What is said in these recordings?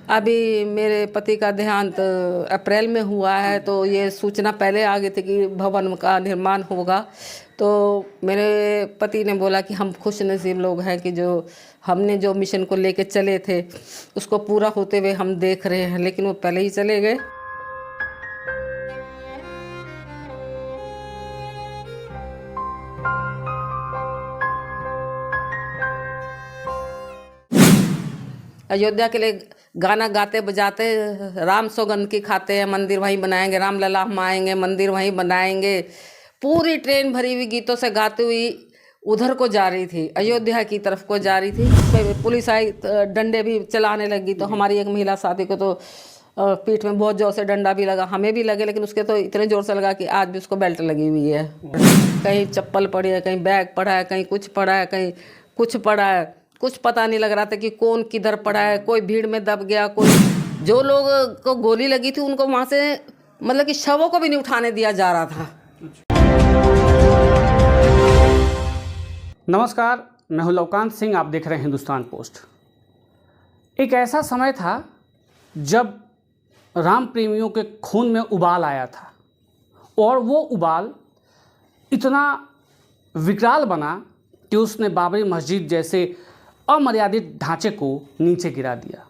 अभी मेरे पति का देहांत अप्रैल में हुआ है, तो ये सूचना पहले आ गई थी कि भवन का निर्माण होगा। तो मेरे पति ने बोला कि हम खुश नसीब लोग हैं कि जो हमने जो मिशन को लेके चले थे उसको पूरा होते हुए हम देख रहे हैं, लेकिन वो पहले ही चले गए। अयोध्या के लिए गाना गाते बजाते राम सौगंध की खाते हैं, मंदिर वहीं बनाएंगे, राम लला हम आएंगे, मंदिर वहीं बनाएंगे। पूरी ट्रेन भरी हुई गीतों से गाती हुई उधर को जा रही थी, अयोध्या की तरफ को जा रही थी। पुलिस आई, डंडे भी चलाने लगी। तो हमारी एक महिला साथी को तो पीठ में बहुत जोर से डंडा भी लगा, हमें भी लगे, लेकिन उसके तो इतने जोर से लगा कि आज भी उसको बेल्ट लगी हुई है। कहीं चप्पल पड़ी है, कहीं बैग पड़ा है, कहीं कुछ पड़ा है, कहीं कुछ पड़ा है। कुछ पता नहीं लग रहा था कि कौन किधर पड़ा है। कोई भीड़ में दब गया, कोई जो लोग को गोली लगी थी उनको वहाँ से मतलब कि शवों को भी नहीं उठाने दिया जा रहा था। नमस्कार, मैं हूं लवकांत सिंह। आप देख रहे हैं हिंदुस्तान पोस्ट। एक ऐसा समय था जब राम प्रेमियों के खून में उबाल आया था और वो उबाल इतना विकराल बना कि उसने बाबरी मस्जिद जैसे अमर्यादित ढांचे को नीचे गिरा दिया।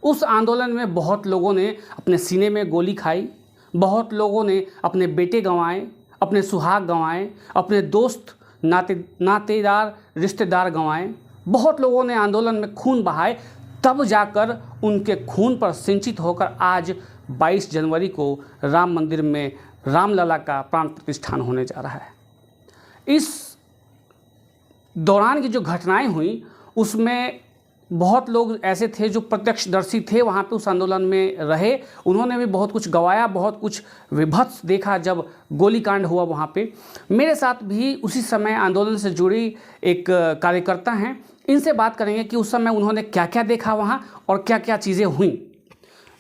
उस आंदोलन में बहुत लोगों ने अपने सीने में गोली खाई, बहुत लोगों ने अपने बेटे गंवाए, अपने सुहाग गंवाए, अपने दोस्त नातेदार रिश्तेदार गंवाए। बहुत लोगों ने आंदोलन में खून बहाए, तब जाकर उनके खून पर सिंचित होकर आज 22 जनवरी को राम मंदिर में रामलला का प्राण प्रतिष्ठान होने जा रहा है। इस दौरान की जो घटनाएं हुई उसमें बहुत लोग ऐसे थे जो प्रत्यक्षदर्शी थे, वहाँ पे उस आंदोलन में रहे। उन्होंने भी बहुत कुछ गवाया, बहुत कुछ विभत्स देखा जब गोलीकांड हुआ वहाँ पे। मेरे साथ भी उसी समय आंदोलन से जुड़ी एक कार्यकर्ता हैं, इनसे बात करेंगे कि उस समय उन्होंने क्या क्या देखा वहाँ और क्या क्या चीज़ें हुई।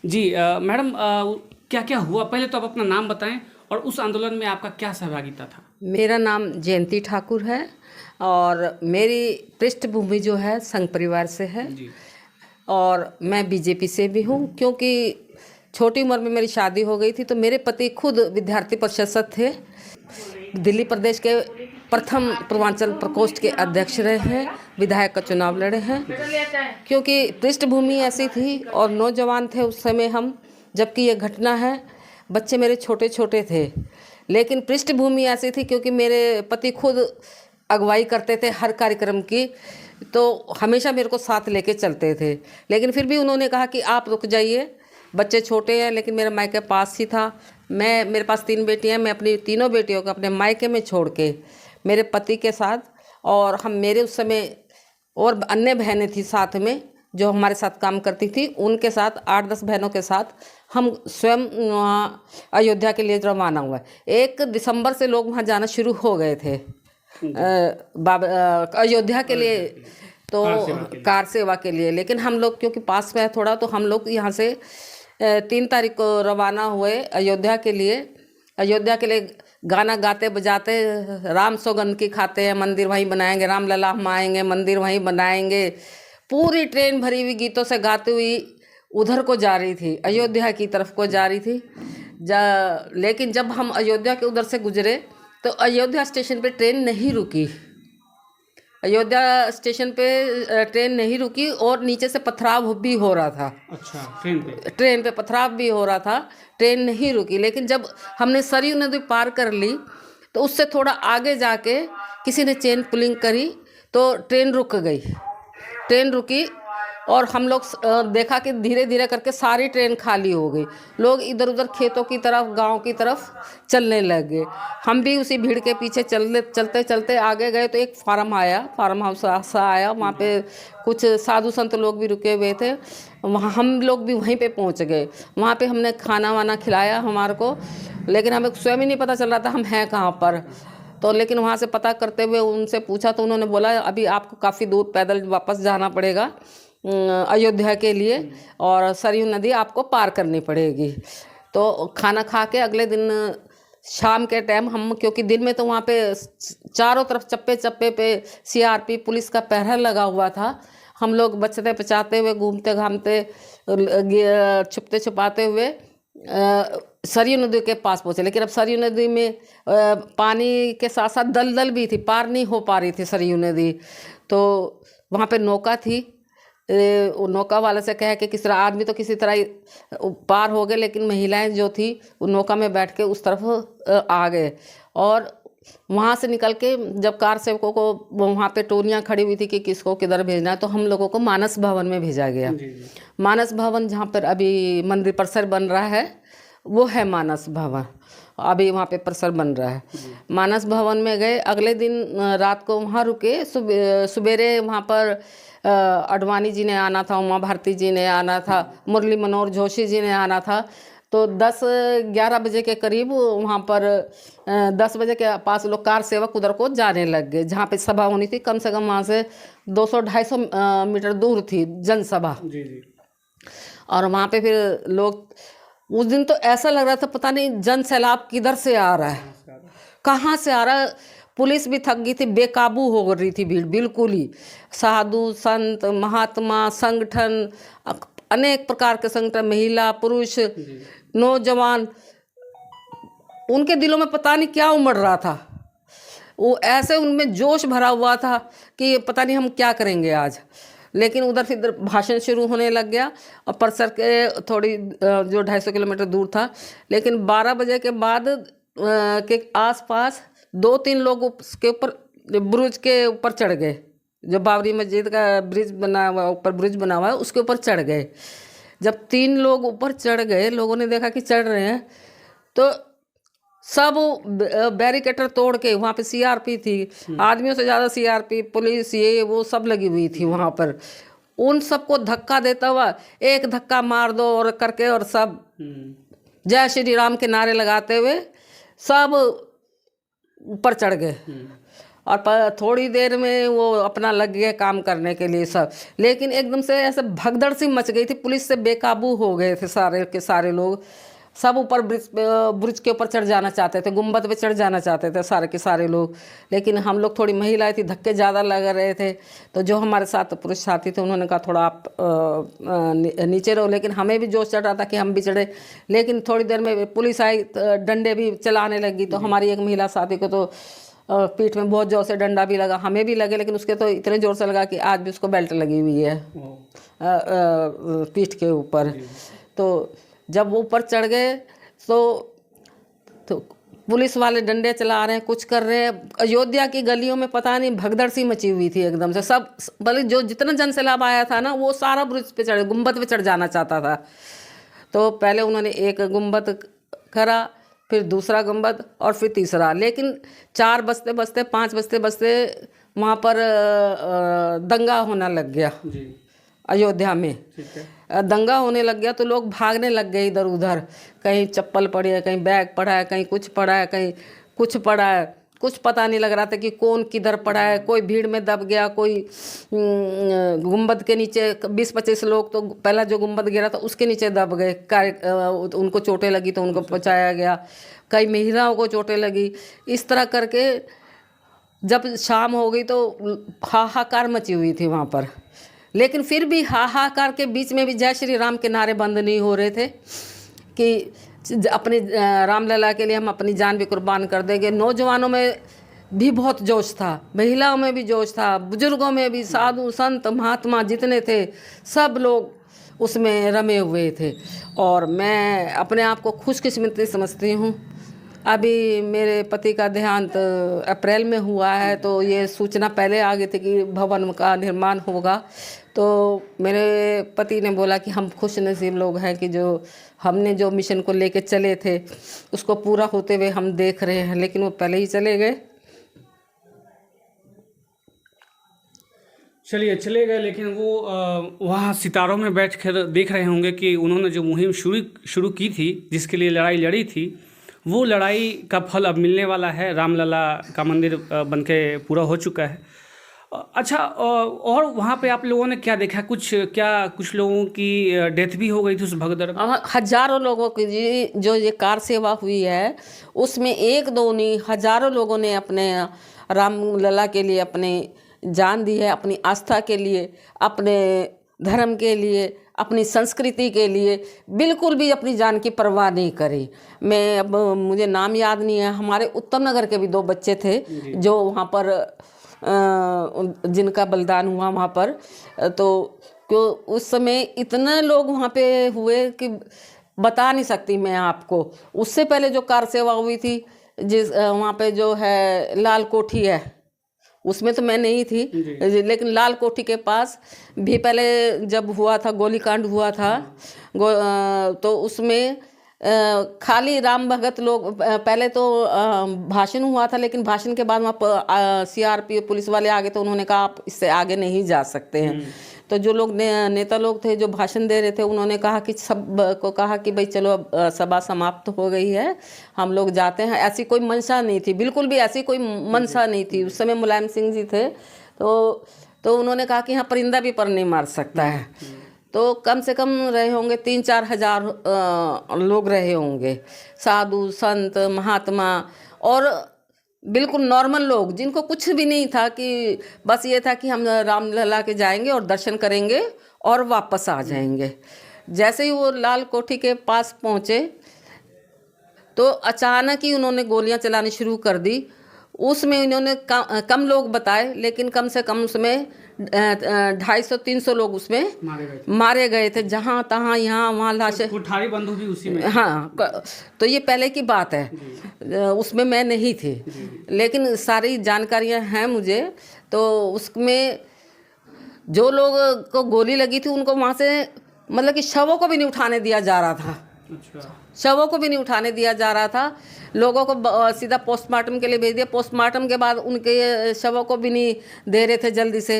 जी मैडम, क्या क्या हुआ? पहले तो आप अपना नाम बताएं और उस आंदोलन में आपका क्या सहभागिता था। मेरा नाम जयंती ठाकुर है और मेरी पृष्ठभूमि जो है संघ परिवार से है जी। और मैं बीजेपी से भी हूँ, क्योंकि छोटी उम्र में मेरी शादी हो गई थी। तो मेरे पति खुद विद्यार्थी परिषद थे, दिल्ली प्रदेश के प्रथम पूर्वांचल प्रकोष्ठ के अध्यक्ष रहे हैं, विधायक का चुनाव लड़े हैं। क्योंकि पृष्ठभूमि ऐसी थी और नौजवान थे उस समय हम, जबकि ये घटना है, बच्चे मेरे छोटे छोटे थे, लेकिन पृष्ठभूमि ऐसी थी क्योंकि मेरे पति खुद अगुवाई करते थे हर कार्यक्रम की, तो हमेशा मेरे को साथ लेके चलते थे। लेकिन फिर भी उन्होंने कहा कि आप रुक जाइए, बच्चे छोटे हैं। लेकिन मेरा मायके पास ही था। मेरे पास 3 बेटियां हैं, मैं अपनी तीनों बेटियों को अपने मायके में छोड़ के मेरे पति के साथ, और हम मेरे उस समय और अन्य बहनें थी साथ में जो हमारे साथ काम करती थी, उनके साथ 8-10 बहनों के साथ हम स्वयं अयोध्या के लिए रवाना हुआ। 1 दिसंबर से लोग वहाँ जाना शुरू हो गए थे अयोध्या के लिए, तो कार सेवा के लिए। लेकिन हम लोग क्योंकि पास में है थोड़ा, तो हम लोग यहाँ से 3 तारीख को रवाना हुए अयोध्या के लिए। अयोध्या के लिए गाना गाते बजाते राम सौगंध की खाते हैं, मंदिर वहीं बनाएंगे, राम लला हम आएंगे, मंदिर वहीं बनाएंगे। पूरी ट्रेन भरी हुई गीतों से गाती हुई उधर को जा रही थी, अयोध्या की तरफ को जा रही थी। लेकिन जब हम अयोध्या के उधर से गुजरे तो अयोध्या स्टेशन पे ट्रेन नहीं रुकी। अयोध्या स्टेशन पे ट्रेन नहीं रुकी और नीचे से पथराव भी हो रहा था। अच्छा, ट्रेन पे पथराव भी हो रहा था, ट्रेन नहीं रुकी। लेकिन जब हमने सरयू नदी पार कर ली तो उससे थोड़ा आगे जाके किसी ने चेन पुलिंग करी तो ट्रेन रुक गई। ट्रेन रुकी और हम लोग देखा कि धीरे धीरे करके सारी ट्रेन खाली हो गई। लोग इधर उधर खेतों की तरफ, गांव की तरफ चलने लग गए। हम भी उसी भीड़ के पीछे चलते चलते आगे गए तो एक फार्म हाउस सा आया। वहाँ पे कुछ साधु संत लोग भी रुके हुए थे, वहाँ हम लोग भी वहीं पे पहुँच गए। वहाँ पे हमने खाना वाना खिलाया हमारे को, लेकिन हमें स्वयं ही नहीं पता चल रहा था हम हैं कहाँ पर। तो लेकिन वहाँ से पता करते हुए उनसे पूछा तो उन्होंने बोला अभी आपको काफ़ी दूर पैदल वापस जाना पड़ेगा अयोध्या के लिए, और सरयू नदी आपको पार करनी पड़ेगी। तो खाना खा के अगले दिन शाम के टाइम हम, क्योंकि दिन में तो वहाँ पे चारों तरफ चप्पे चप्पे पे सीआरपी पुलिस का पहरा लगा हुआ था, हम लोग बचते बचाते हुए, घूमते घामते, छुपते छुपाते हुए सरयू नदी के पास पहुँचे। लेकिन अब सरयू नदी में पानी के साथ साथ दलदल भी थी, पार नहीं हो पा रही थी सरयू नदी। तो वहाँ पे नौका थी, वो नौका वाले से कहे कि किस तरह, आदमी तो किसी तरह पार हो गए, लेकिन महिलाएं जो थी वो नौका में बैठ के उस तरफ आ गए। और वहाँ से निकल के जब कार सेवकों को वहाँ पे टोलियाँ खड़ी हुई थी कि किसको किधर भेजना है, तो हम लोगों को मानस भवन में भेजा गया। मानस भवन जहाँ पर अभी मंदिर परिसर बन रहा है, वो है मानस भवन। अभी वहाँ पे परिसर बन रहा है। मानस भवन में गए, अगले दिन रात को वहाँ रुके, सवेरे वहाँ पर अडवाणी जी ने आना था, उमा भारती जी ने आना था, मुरली मनोहर जोशी जी ने आना था। तो 10-11 बजे के करीब वहाँ पर 10 बजे के पास लोग कार सेवक उधर को जाने लग गए, जहाँ पे सभा होनी थी। कम से कम वहाँ से 200-250 मीटर दूर थी जनसभा। और वहाँ पे फिर लोग, उस दिन तो ऐसा लग रहा था पता नहीं जन सैलाब किधर से आ रहा है, कहाँ से आ रहा है। पुलिस भी थक गई थी, बेकाबू हो रही थी भीड़ बिल्कुल ही। साधु संत महात्मा संगठन, अनेक प्रकार के संगठन, महिला पुरुष नौजवान, उनके दिलों में पता नहीं क्या उमड़ रहा था। वो ऐसे उनमें जोश भरा हुआ था कि पता नहीं हम क्या करेंगे आज। लेकिन उधर फिर भाषण शुरू होने लग गया और परिसर के थोड़ी जो 250 किलोमीटर दूर था। लेकिन 12 बजे के बाद के आसपास 2-3 लोग उसके ऊपर, ब्रिज के ऊपर चढ़ गए, जो बाबरी मस्जिद का ब्रिज बना हुआ, ऊपर ब्रिज बना हुआ है, उसके ऊपर चढ़ गए। जब 3 लोग ऊपर चढ़ गए, लोगों ने देखा कि चढ़ रहे हैं, तो सब बैरिकेटर तोड़ के, वहाँ पे सीआरपी थी, आदमियों से ज़्यादा सीआरपी पुलिस ये वो सब लगी हुई थी वहाँ पर। उन सबको धक्का देता हुआ, एक धक्का मार दो और करके, और सब जय श्री राम के नारे लगाते हुए सब ऊपर चढ़ गए। और थोड़ी देर में वो अपना लग गए काम करने के लिए सब। लेकिन एकदम से ऐसे भगदड़ सी मच गई थी, पुलिस से बेकाबू हो गए थे सारे के सारे लोग। सब ऊपर ब्रिज के ऊपर चढ़ जाना चाहते थे, गुम्बद पे चढ़ जाना चाहते थे सारे के सारे लोग। लेकिन हम लोग थोड़ी महिलाएं थी, धक्के ज़्यादा लग रहे थे। तो जो हमारे साथ पुरुष साथी थे, उन्होंने कहा थोड़ा आप नीचे रहो। लेकिन हमें भी जोश चढ़ रहा था कि हम भी चढ़े। लेकिन थोड़ी देर में पुलिस आई, डंडे भी चलाने लगी। तो हमारी एक महिला साथी को तो पीठ में बहुत जोर से डंडा भी लगा, हमें भी लगे। लेकिन उसके तो इतने जोर से लगा कि आज भी उसको बेल्ट लगी हुई है पीठ के ऊपर। तो जब वो ऊपर चढ़ गए तो पुलिस वाले डंडे चला रहे हैं, कुछ कर रहे हैं। अयोध्या की गलियों में पता नहीं भगदड़ सी मची हुई थी एकदम से। सब बल्कि जो जितना जन सैलाब आया था ना, वो सारा ब्रिज पे चढ़, गुम्बद पे चढ़ जाना चाहता था। तो पहले उन्होंने एक गुम्बद करा, फिर दूसरा गुम्बद और फिर तीसरा। लेकिन 4 बजते बजते 5 बजते बजते वहाँ पर दंगा होने लग गया अयोध्या में। दंगा होने लग गया तो लोग भागने लग गए इधर उधर। कहीं चप्पल पड़ी है, कहीं बैग पड़ा है, कहीं कुछ पड़ा है, कहीं कुछ पड़ा है। कुछ पता नहीं लग रहा था कि कौन किधर पड़ा है। कोई भीड़ में दब गया, कोई गुम्बद के नीचे। 20-25 लोग तो पहला जो गुम्बद गिरा था उसके नीचे दब गए। उनको चोटें लगी तो उनको पहुंचाया गया। कई महिलाओं को चोटें लगी। इस तरह करके जब शाम हो गई तो हाहाकार मची हुई थी वहाँ पर। लेकिन फिर भी हाहाकार के बीच में भी जय श्री राम के नारे बंद नहीं हो रहे थे कि अपनी रामलला के लिए हम अपनी जान भी कुर्बान कर देंगे। नौजवानों में भी बहुत जोश था, महिलाओं में भी जोश था, बुजुर्गों में भी, साधु संत महात्मा जितने थे सब लोग उसमें रमे हुए थे। और मैं अपने आप को खुशकिस्मती समझती हूँ। अभी मेरे पति का देहांत अप्रैल में हुआ है, तो ये सूचना पहले आ गई थी कि भवन का निर्माण होगा। तो मेरे पति ने बोला कि हम खुश नसीब लोग हैं कि जो हमने जो मिशन को लेके चले थे उसको पूरा होते हुए हम देख रहे हैं। लेकिन वो पहले ही चले गए। चलिए चले गए, लेकिन वो वहाँ सितारों में बैठ कर देख रहे होंगे कि उन्होंने जो मुहिम शुरू की थी, जिसके लिए लड़ाई लड़ी थी, वो लड़ाई का फल अब मिलने वाला है। रामलला का मंदिर बनके पूरा हो चुका है। अच्छा, और वहाँ पे आप लोगों ने क्या देखा? कुछ लोगों की डेथ भी हो गई थी उस भगदड़ में? हजारों लोगों की जो ये कार सेवा हुई है उसमें 1-2 नहीं, हजारों लोगों ने अपने रामलला के लिए अपने जान दी है अपनी आस्था के लिए, अपने धर्म के लिए, अपनी संस्कृति के लिए, बिल्कुल भी अपनी जान की परवाह नहीं करी। मैं अब मुझे नाम याद नहीं है, हमारे उत्तम नगर के भी 2 बच्चे थे जो वहाँ पर जिनका बलिदान हुआ वहाँ पर। तो क्यों उस समय इतने लोग वहाँ पे हुए कि बता नहीं सकती मैं आपको। उससे पहले जो कार सेवा हुई थी जिस वहाँ पे जो है लाल कोठी है, उसमें तो मैं नहीं थी, लेकिन लाल कोठी के पास भी पहले जब हुआ था गोलीकांड हुआ था तो उसमें खाली राम भगत लोग, पहले तो भाषण हुआ था, लेकिन भाषण के बाद वहाँ CRP पुलिस वाले आ गए तो उन्होंने कहा आप इससे आगे नहीं जा सकते हैं। तो जो लोग नेता लोग थे जो भाषण दे रहे थे, उन्होंने कहा कि सब को कहा कि भाई चलो अब सभा समाप्त हो गई है, हम लोग जाते हैं। ऐसी कोई मंशा नहीं थी, बिल्कुल भी ऐसी कोई मंशा नहीं थी। उस समय मुलायम सिंह जी थे तो उन्होंने कहा कि यहाँ परिंदा भी पर नहीं मार सकता है। तो कम से कम रहे होंगे 3-4 हज़ार लोग रहे होंगे, साधु संत महात्मा और बिल्कुल नॉर्मल लोग जिनको कुछ भी नहीं था, कि बस ये था कि हम रामलला के जाएंगे और दर्शन करेंगे और वापस आ जाएंगे। जैसे ही वो लाल कोठी के पास पहुँचे तो अचानक ही उन्होंने गोलियां चलानी शुरू कर दी। उसमें इन्होंने कम लोग बताए, लेकिन कम से कम उसमें 250-300 लोग उसमें मारे गए थे। जहाँ तहाँ यहाँ वहाँ लाशें, कुठारी बंदूक भी उसी में। हाँ, तो ये पहले की बात है, उसमें मैं नहीं थी, लेकिन सारी जानकारियाँ हैं मुझे। तो उसमें जो लोग को गोली लगी थी उनको वहाँ से मतलब कि शवों को भी नहीं उठाने दिया जा रहा था। अच्छा। शवों को भी नहीं उठाने दिया जा रहा था, लोगों को सीधा पोस्टमार्टम के लिए भेज दिया। पोस्टमार्टम के बाद उनके शवों को भी नहीं दे रहे थे जल्दी से।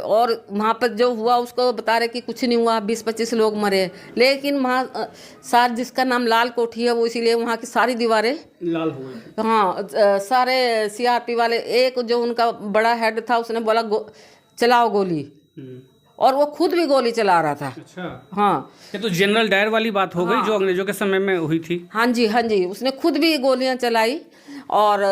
और वहाँ पर जो हुआ उसको बता रहे कि कुछ नहीं हुआ, 20-25 लोग मरे। लेकिन वहाँ जिसका नाम लाल कोठी है वो इसीलिए वहाँ की सारी दीवारें लाल हो गई। हाँ, सारे CRP वाले, एक जो उनका बड़ा हेड था उसने बोला चलाओ गोली, और वो खुद भी गोली चला रहा था। अच्छा। हाँ, ये तो जनरल डायर वाली बात हो गई जो अंग्रेजों के समय में हुई थी। हाँ जी, उसने खुद भी गोलियां चलाई और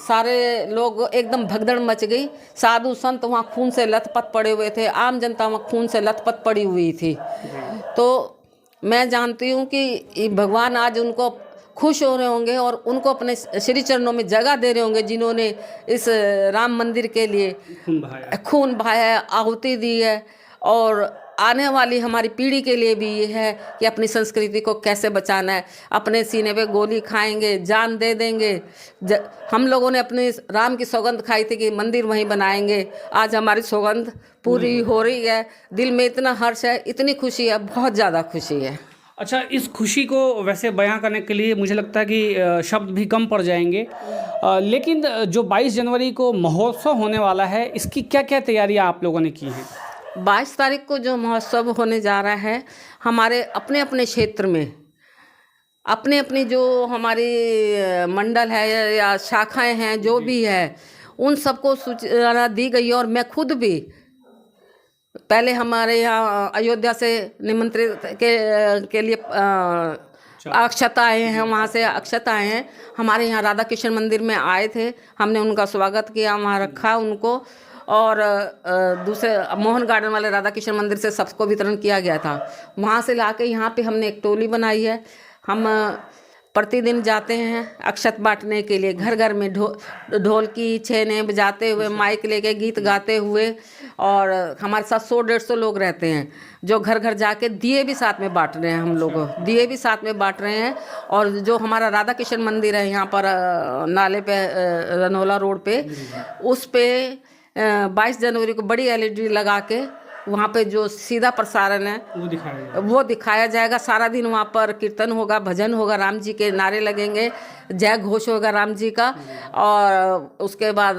सारे लोग एकदम भगदड़ मच गई। साधु संत वहाँ खून से लथपथ पड़े हुए थे, आम जनता वहाँ खून से लथपथ पड़ी हुई थी। तो मैं जानती हूँ कि भगवान आज उनको खुश हो रहे होंगे और उनको अपने श्री चरणों में जगह दे रहे होंगे, जिन्होंने इस राम मंदिर के लिए खून बहाया है, आहुति दी है। और आने वाली हमारी पीढ़ी के लिए भी ये है कि अपनी संस्कृति को कैसे बचाना है। अपने सीने पे गोली खाएंगे, जान दे देंगे। हम लोगों ने अपने राम की सौगंध खाई थी कि मंदिर वहीं बनाएंगे। आज हमारी सौगंध पूरी हो रही है। दिल में इतना हर्ष है, इतनी खुशी है, बहुत ज़्यादा खुशी है। अच्छा, इस खुशी को वैसे बयां करने के लिए मुझे लगता है कि शब्द भी कम पड़ जाएंगे, लेकिन जो 22 जनवरी को महोत्सव होने वाला है, इसकी क्या क्या तैयारियां आप लोगों ने की हैं? 22 तारीख को जो महोत्सव होने जा रहा है, हमारे अपने अपने क्षेत्र में अपने अपनी जो हमारी मंडल है या शाखाएं हैं, जो भी है, उन सबको सूचना दी गई है। और मैं खुद भी पहले हमारे यहाँ अयोध्या से निमंत्रित के लिए अक्षत आए हैं, वहाँ से अक्षत आए हैं। हमारे यहाँ राधा कृष्ण मंदिर में आए थे, हमने उनका स्वागत किया, वहाँ रखा उनको। और दूसरे मोहन गार्डन वाले राधा कृष्ण मंदिर से सबको वितरण किया गया था। वहाँ से लाके यहाँ पे हमने एक टोली बनाई है। हम प्रतिदिन जाते हैं अक्षत बांटने के लिए, घर घर में ढोलकी छेने बजाते हुए, माइक लेके गीत गाते हुए। और हमारे साथ 100-150 लोग रहते हैं जो घर घर जाके दिए भी साथ में बांट रहे हैं। हम लोग दिए भी साथ में बांट रहे हैं। और जो हमारा राधा कृष्ण मंदिर है यहाँ पर नाले पे, रनौला रोड पे, उस पे 22 जनवरी को बड़ी LED लगा के वहाँ पे जो सीधा प्रसारण है वो दिखाया जाएगा। सारा दिन वहाँ पर कीर्तन होगा, भजन होगा, राम जी के नारे लगेंगे, जय घोष होगा राम जी का। और उसके बाद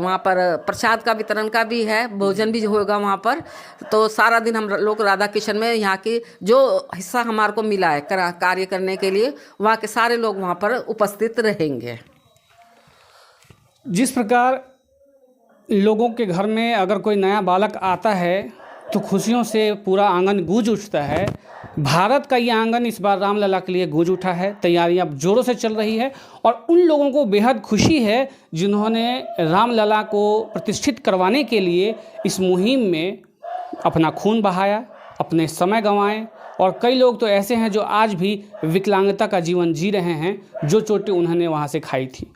वहाँ पर प्रसाद का वितरण का भी है, भोजन भी होगा वहाँ पर। तो सारा दिन हम लोग राधा कृष्ण में यहाँ की जो हिस्सा हमारे को मिला है कार्य करने के लिए, वहाँ के सारे लोग वहाँ पर उपस्थित रहेंगे। जिस प्रकार लोगों के घर में अगर कोई नया बालक आता है तो खुशियों से पूरा आंगन गूंज उठता है। भारत का ये आंगन इस बार रामलला के लिए गूंज उठा है। तैयारियां जोरों से चल रही है और उन लोगों को बेहद खुशी है जिन्होंने रामलला को प्रतिष्ठित करवाने के लिए इस मुहिम में अपना खून बहाया, अपने समय गंवाए। और कई लोग तो ऐसे हैं जो आज भी विकलांगता का जीवन जी रहे हैं, जो चोटें उन्होंने वहाँ से खाई थी।